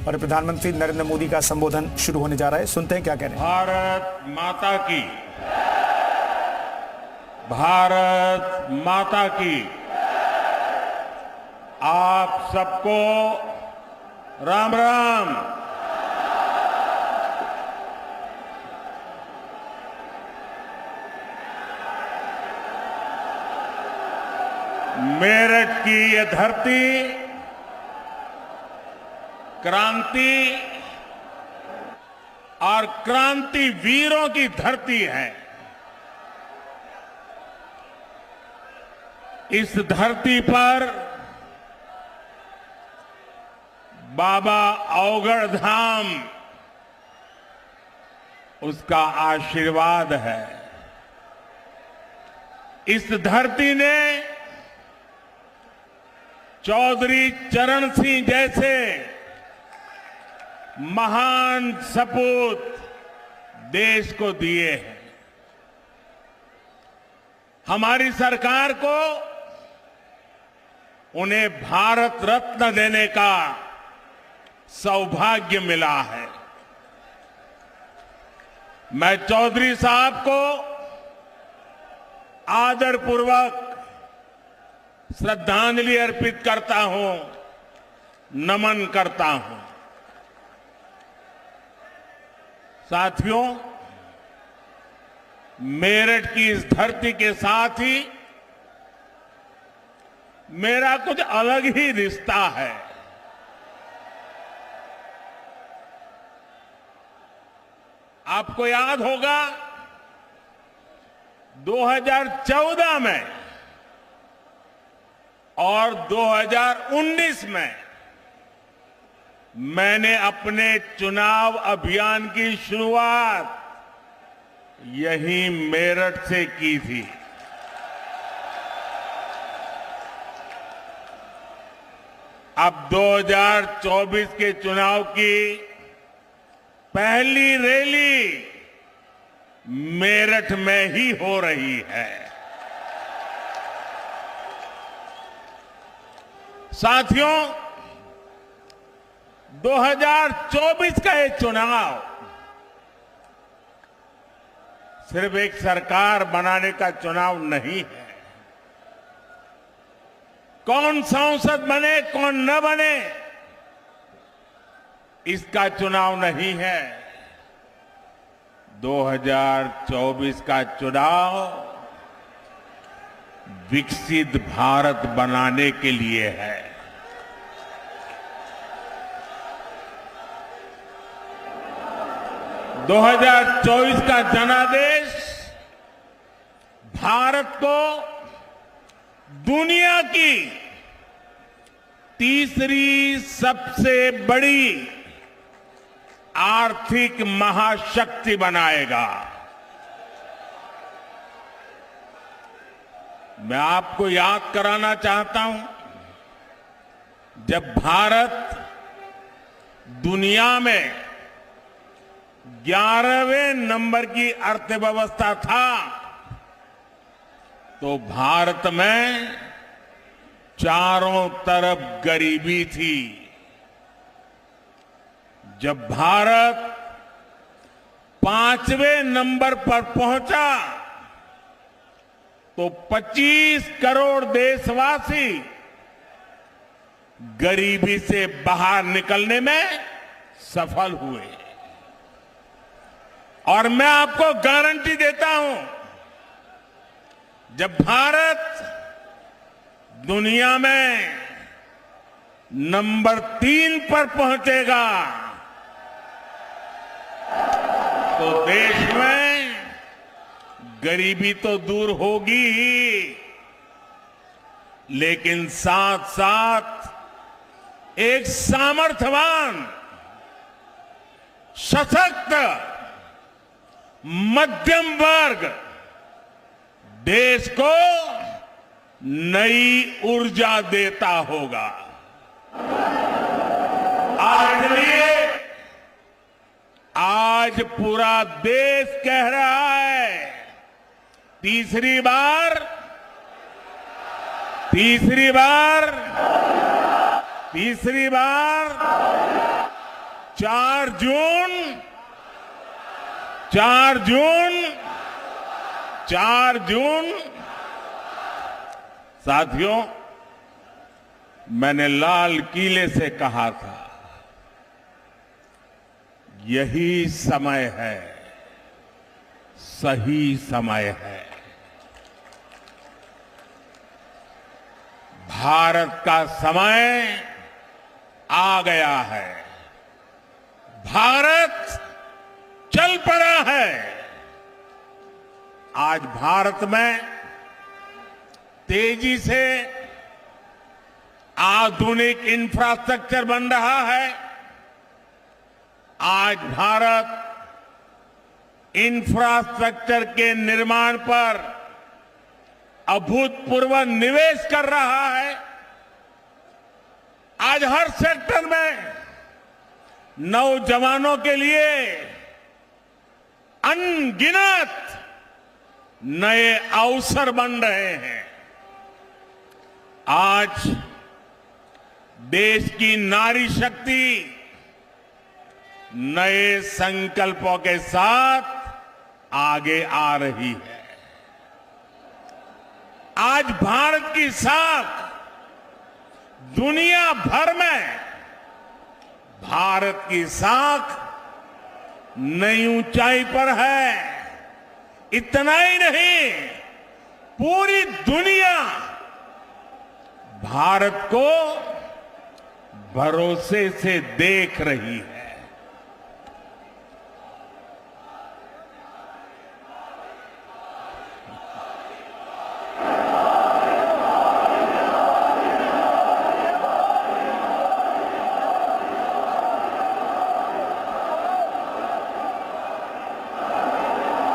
और प्रधानमंत्री नरेंद्र मोदी का संबोधन शुरू होने जा रहा है। सुनते हैं क्या कह रहे हैं। भारत माता की, भारत माता की। आप सबको राम राम। मेरठ की ये धरती क्रांति और क्रांति वीरों की धरती है। इस धरती पर बाबा अवगढ़ धाम उसका आशीर्वाद है। इस धरती ने चौधरी चरण सिंह जैसे महान सपूत देश को दिए हैं। हमारी सरकार को उन्हें भारत रत्न देने का सौभाग्य मिला है। मैं चौधरी साहब को आदरपूर्वक श्रद्धांजलि अर्पित करता हूं, नमन करता हूं। साथियों, मेरठ की इस धरती के साथ ही मेरा कुछ अलग ही रिश्ता है। आपको याद होगा 2014 में और 2019 में मैंने अपने चुनाव अभियान की शुरुआत यहीं मेरठ से की थी। अब 2024 के चुनाव की पहली रैली मेरठ में ही हो रही है। साथियों, 2024 का ये चुनाव सिर्फ एक सरकार बनाने का चुनाव नहीं है। कौन सांसद बने कौन न बने इसका चुनाव नहीं है। 2024 का चुनाव विकसित भारत बनाने के लिए है। 2024 का जनादेश भारत को दुनिया की तीसरी सबसे बड़ी आर्थिक महाशक्ति बनाएगा। मैं आपको याद कराना चाहता हूं, जब भारत दुनिया में 11वें नंबर की अर्थव्यवस्था था तो भारत में चारों तरफ गरीबी थी। जब भारत 5वें नंबर पर पहुंचा तो 25 करोड़ देशवासी गरीबी से बाहर निकलने में सफल हुए। और मैं आपको गारंटी देता हूं, जब भारत दुनिया में नंबर 3 पर पहुंचेगा तो देश में गरीबी तो दूर होगी ही, लेकिन साथ साथ एक सामर्थ्यवान, सशक्त मध्यम वर्ग देश को नई ऊर्जा देता होगा। आज पूरा देश कह रहा है, तीसरी बार 4 जून 4 जून 4 जून साथियों, मैंने लाल किले से कहा था, यही समय है, सही समय है। भारत का समय आ गया है। भारत चल पड़ा है। आज भारत में तेजी से आधुनिक इंफ्रास्ट्रक्चर बन रहा है। आज भारत इंफ्रास्ट्रक्चर के निर्माण पर अभूतपूर्व निवेश कर रहा है। आज हर सेक्टर में नौजवानों के लिए अनगिनत नए अवसर बन रहे हैं। आज देश की नारी शक्ति नए संकल्पों के साथ आगे आ रही है। आज भारत की साख दुनिया भर में, भारत की साख नई ऊंचाई पर है। इतना ही नहीं, पूरी दुनिया भारत को भरोसे से देख रही है।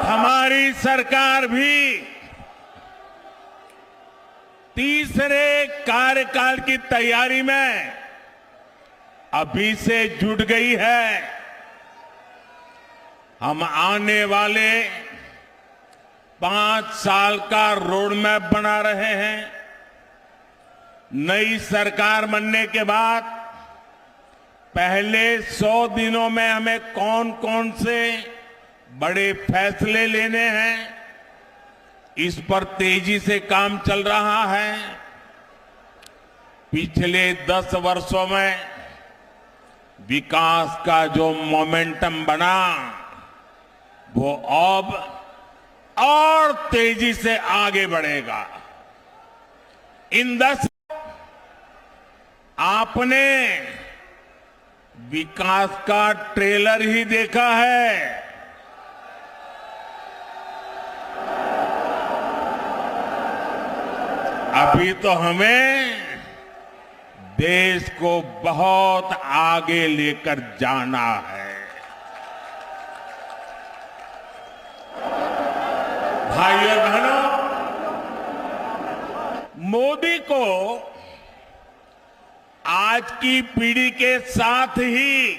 हमारी सरकार भी तीसरे कार्यकाल की तैयारी में अभी से जुट गई है। हम आने वाले 5 साल का रोड मैप बना रहे हैं। नई सरकार बनने के बाद पहले 100 दिनों में हमें कौन कौन से बड़े फैसले लेने हैं, इस पर तेजी से काम चल रहा है। पिछले 10 वर्षों में विकास का जो मोमेंटम बना, वो अब और तेजी से आगे बढ़ेगा। इन 10 आपने विकास का ट्रेलर ही देखा है। अभी तो हमें देश को बहुत आगे लेकर जाना है। भाइयों बहनों, मोदी को आज की पीढ़ी के साथ ही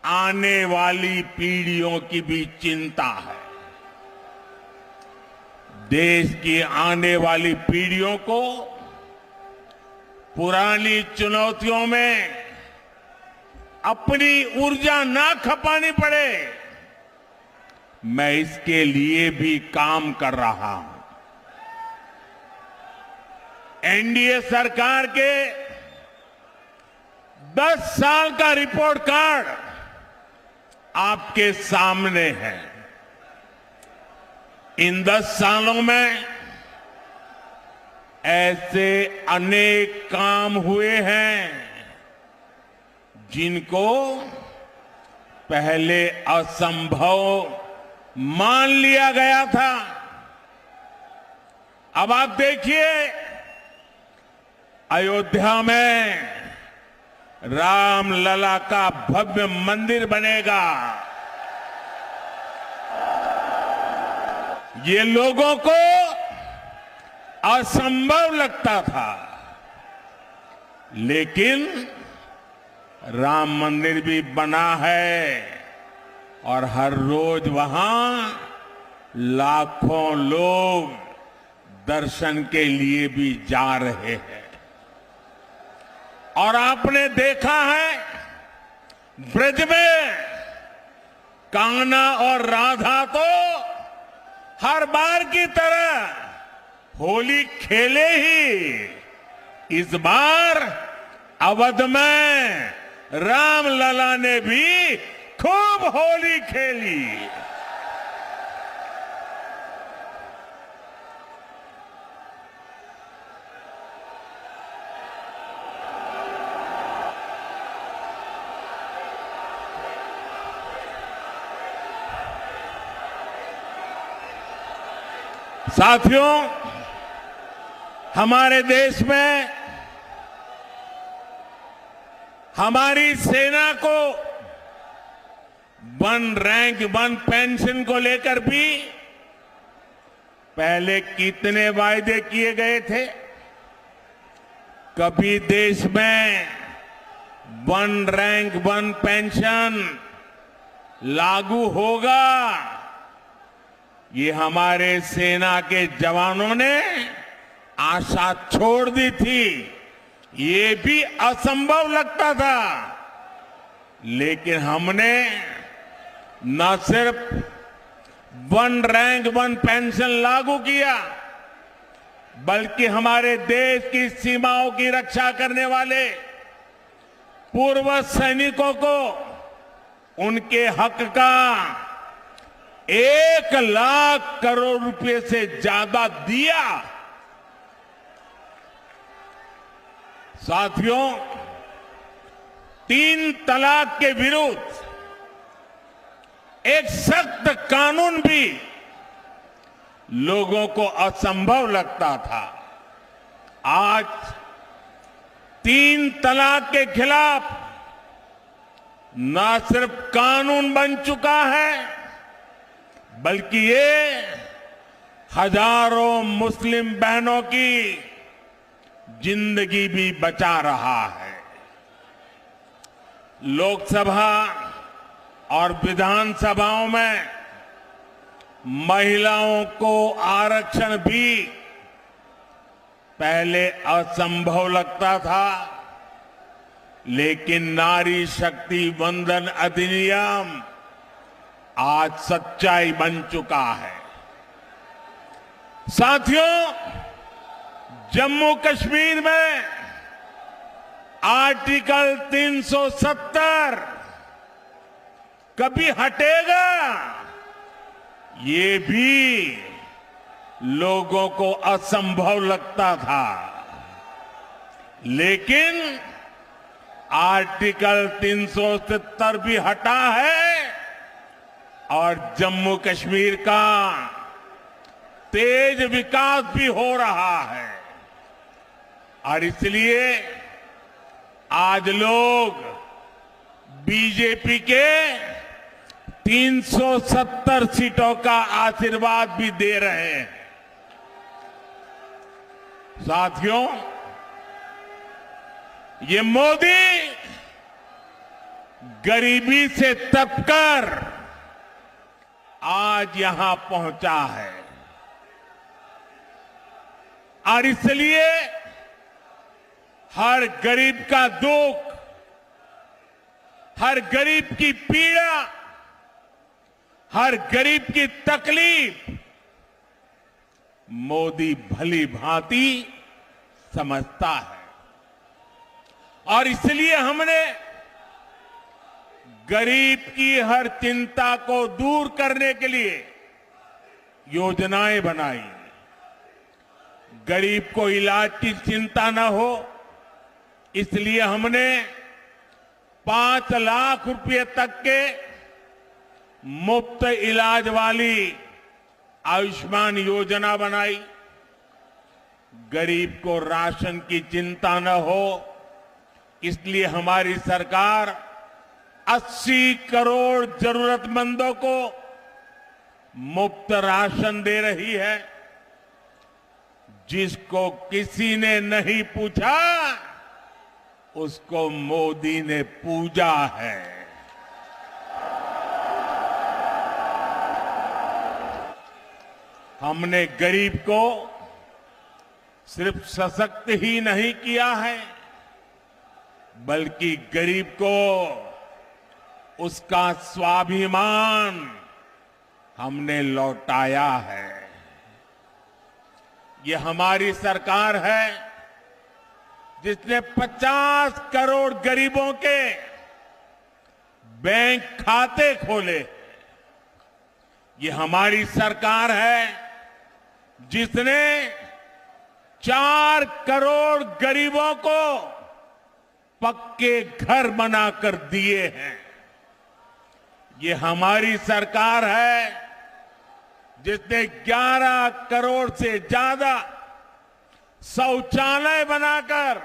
आने वाली पीढ़ियों की भी चिंता है। देश की आने वाली पीढ़ियों को पुरानी चुनौतियों में अपनी ऊर्जा ना खपानी पड़े, मैं इसके लिए भी काम कर रहा हूं। एनडीए सरकार के 10 साल का रिपोर्ट कार्ड आपके सामने है। इन 10 सालों में ऐसे अनेक काम हुए हैं जिनको पहले असंभव मान लिया गया था। अब आप देखिए, अयोध्या में रामलला का भव्य मंदिर बनेगा। ये लोगों को असंभव लगता था, लेकिन राम मंदिर भी बना है और हर रोज वहां लाखों लोग दर्शन के लिए भी जा रहे हैं। और आपने देखा है ब्रज में कान्हा और राधा तो हर बार की तरह होली खेले ही। इस बार अवध में रामलला ने भी खूब होली खेली। साथियों, हमारे देश में हमारी सेना को वन रैंक वन पेंशन को लेकर भी पहले कितने वायदे किए गए थे। कभी देश में वन रैंक वन पेंशन लागू होगा, ये हमारे सेना के जवानों ने आशा छोड़ दी थी। ये भी असंभव लगता था, लेकिन हमने न सिर्फ वन रैंक वन पेंशन लागू किया, बल्कि हमारे देश की सीमाओं की रक्षा करने वाले पूर्व सैनिकों को उनके हक का 1,00,000 करोड़ रुपए से ज्यादा दिया। साथियों, 3 तलाक के विरुद्ध एक सख्त कानून भी लोगों को असंभव लगता था। आज 3 तलाक के खिलाफ न सिर्फ कानून बन चुका है, बल्कि ये हजारों मुस्लिम बहनों की जिंदगी भी बचा रहा है। लोकसभा और विधानसभाओं में महिलाओं को आरक्षण भी पहले असंभव लगता था, लेकिन नारी शक्ति वंदन अधिनियम आज सच्चाई बन चुका है। साथियों, जम्मू कश्मीर में आर्टिकल 370 कभी हटेगा, ये भी लोगों को असंभव लगता था, लेकिन आर्टिकल 370 भी हटा है और जम्मू कश्मीर का तेज विकास भी हो रहा है। और इसलिए आज लोग बीजेपी के 370 सीटों का आशीर्वाद भी दे रहे हैं। साथियों, ये मोदी गरीबी से तपकर आज यहां पहुंचा है और इसलिए हर गरीब का दुख, हर गरीब की पीड़ा, हर गरीब की तकलीफ मोदी भली भांति समझता है। और इसलिए हमने गरीब की हर चिंता को दूर करने के लिए योजनाएं बनाई। गरीब को इलाज की चिंता न हो, इसलिए हमने 5 लाख रुपए तक के मुफ्त इलाज वाली आयुष्मान योजना बनाई। गरीब को राशन की चिंता न हो, इसलिए हमारी सरकार 80 करोड़ जरूरतमंदों को मुफ्त राशन दे रही है। जिसको किसी ने नहीं पूछा, उसको मोदी ने पूजा है। हमने गरीब को सिर्फ सशक्त ही नहीं किया है, बल्कि गरीब को उसका स्वाभिमान हमने लौटाया है। ये हमारी सरकार है जिसने 50 करोड़ गरीबों के बैंक खाते खोले। ये हमारी सरकार है जिसने 4 करोड़ गरीबों को पक्के घर बनाकर दिए हैं। ये हमारी सरकार है जिसने 11 करोड़ से ज्यादा शौचालय बनाकर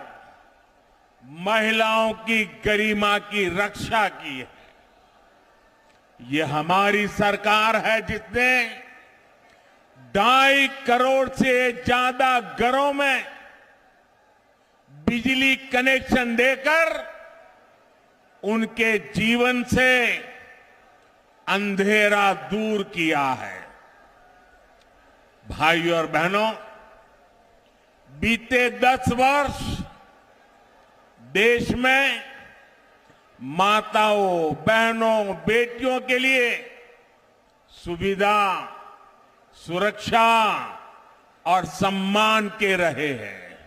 महिलाओं की गरिमा की रक्षा की है। ये हमारी सरकार है जिसने 2.5 करोड़ से ज्यादा घरों में बिजली कनेक्शन देकर उनके जीवन से अंधेरा दूर किया है। भाइयों और बहनों, बीते 10 वर्ष देश में माताओं, बहनों, बेटियों के लिए सुविधा, सुरक्षा और सम्मान के रहे हैं।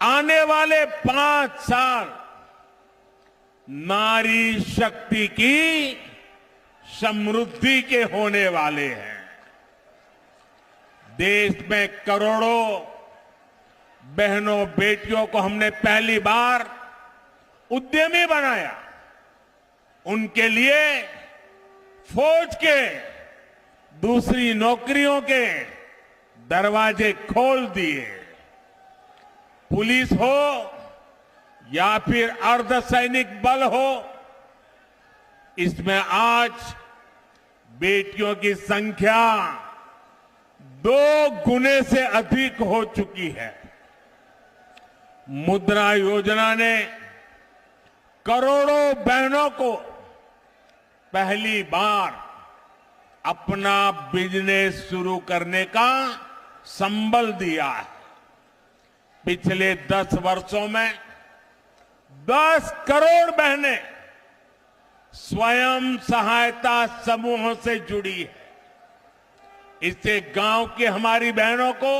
आने वाले 5 साल नारी शक्ति की समृद्धि के होने वाले हैं। देश में करोड़ों बहनों, बेटियों को हमने पहली बार उद्यमी बनाया। उनके लिए फौज के, दूसरी नौकरियों के दरवाजे खोल दिए। पुलिस हो या फिर अर्धसैनिक बल हो, इसमें आज बेटियों की संख्या 2 गुने से अधिक हो चुकी है। मुद्रा योजना ने करोड़ों बहनों को पहली बार अपना बिजनेस शुरू करने का संबल दिया है। पिछले 10 वर्षों में 10 करोड़ बहनें स्वयं सहायता समूहों से जुड़ी है। इससे गांव की हमारी बहनों को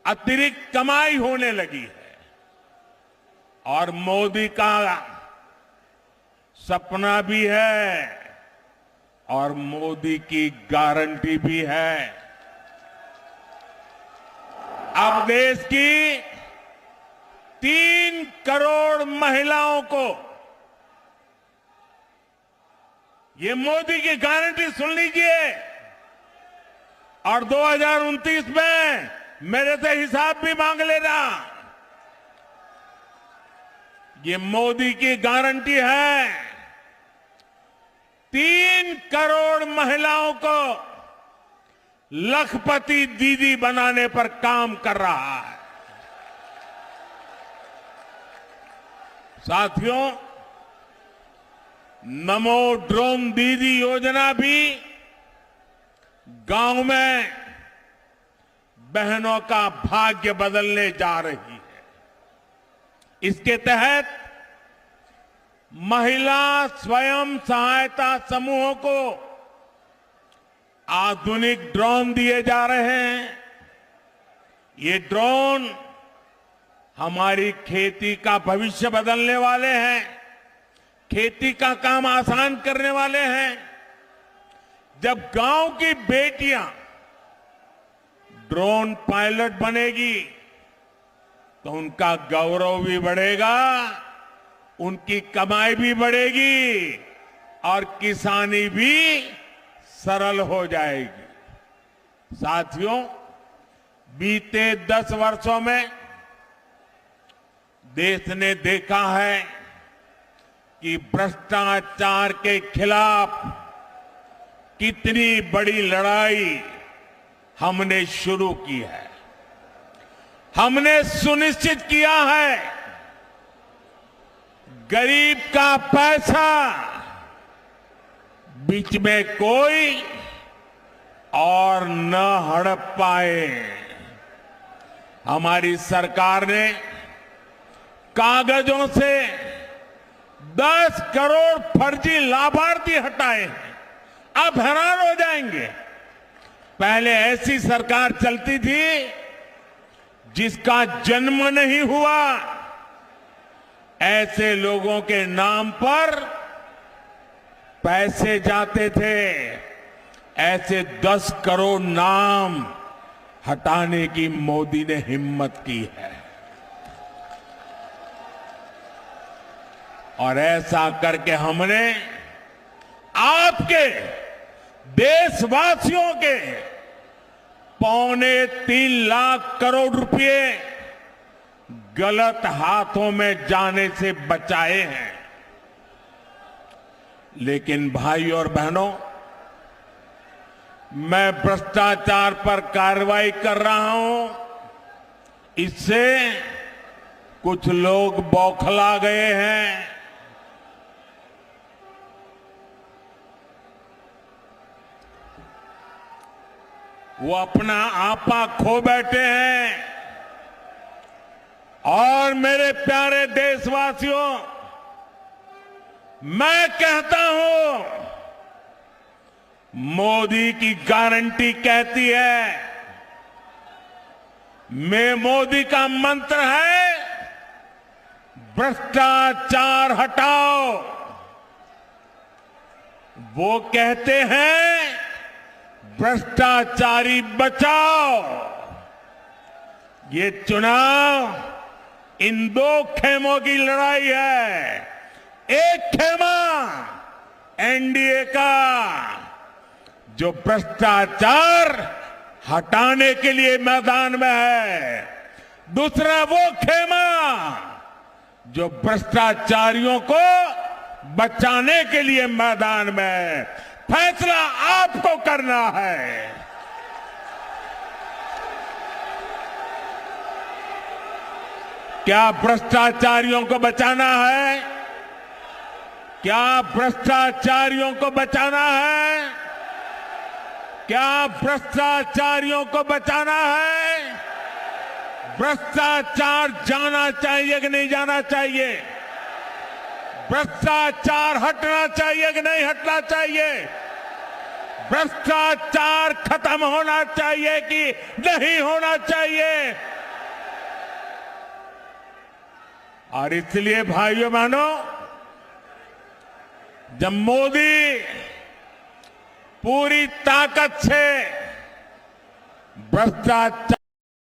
अतिरिक्त कमाई होने लगी है और मोदी का सपना भी है और मोदी की गारंटी भी है। अब देश की 3 करोड़ महिलाओं को ये मोदी की गारंटी सुन लीजिए और 2029 में मेरे से हिसाब भी मांग लेना। ये मोदी की गारंटी है। 3 करोड़ महिलाओं को लखपति दीदी बनाने पर काम कर रहा है। साथियों, नमो ड्रोन दीदी योजना भी गांव में बहनों का भाग्य बदलने जा रही है। इसके तहत महिला स्वयं सहायता समूहों को आधुनिक ड्रोन दिए जा रहे हैं। ये ड्रोन हमारी खेती का भविष्य बदलने वाले हैं, खेती का काम आसान करने वाले हैं। जब गांव की बेटियां ड्रोन पायलट बनेगी तो उनका गौरव भी बढ़ेगा, उनकी कमाई भी बढ़ेगी और किसानी भी सरल हो जाएगी। साथियों, बीते 10 वर्षों में देश ने देखा है कि भ्रष्टाचार के खिलाफ कितनी बड़ी लड़ाई हमने शुरू की है। हमने सुनिश्चित किया है गरीब का पैसा बीच में कोई और न हड़प पाए। हमारी सरकार ने कागजों से 10 करोड़ फर्जी लाभार्थी हटाए हैं। आप हैरान हो जाएंगे। पहले ऐसी सरकार चलती थी जिसका जन्म नहीं हुआ, ऐसे लोगों के नाम पर पैसे जाते थे। ऐसे 10 करोड़ नाम हटाने की मोदी ने हिम्मत की है। और ऐसा करके हमने आपके देशवासियों के 3.25 लाख करोड़ रुपए गलत हाथों में जाने से बचाए हैं। लेकिन भाई और बहनों, मैं भ्रष्टाचार पर कार्रवाई कर रहा हूं, इससे कुछ लोग बौखला गए हैं। वो अपना आपा खो बैठे हैं। और मेरे प्यारे देशवासियों, मैं कहता हूं, मोदी की गारंटी कहती है, मैं मोदी का मंत्र है, भ्रष्टाचार हटाओ। वो कहते हैं, भ्रष्टाचारी बचाओ। ये चुनाव इन 2 खेमों की लड़ाई है। एक खेमा एनडीए का, जो भ्रष्टाचार हटाने के लिए मैदान में है। दूसरा वो खेमा जो भ्रष्टाचारियों को बचाने के लिए मैदान में है। फैसला आपको करना है। क्या भ्रष्टाचारियों को बचाना है? क्या भ्रष्टाचारियों को बचाना है? क्या भ्रष्टाचारियों को बचाना है? भ्रष्टाचार जाना चाहिए कि नहीं जाना चाहिए? भ्रष्टाचार हटना चाहिए कि नहीं हटना चाहिए? भ्रष्टाचार खत्म होना चाहिए कि नहीं होना चाहिए? और इसलिए भाइयों बहनों, जब मोदी पूरी ताकत से भ्रष्टाचार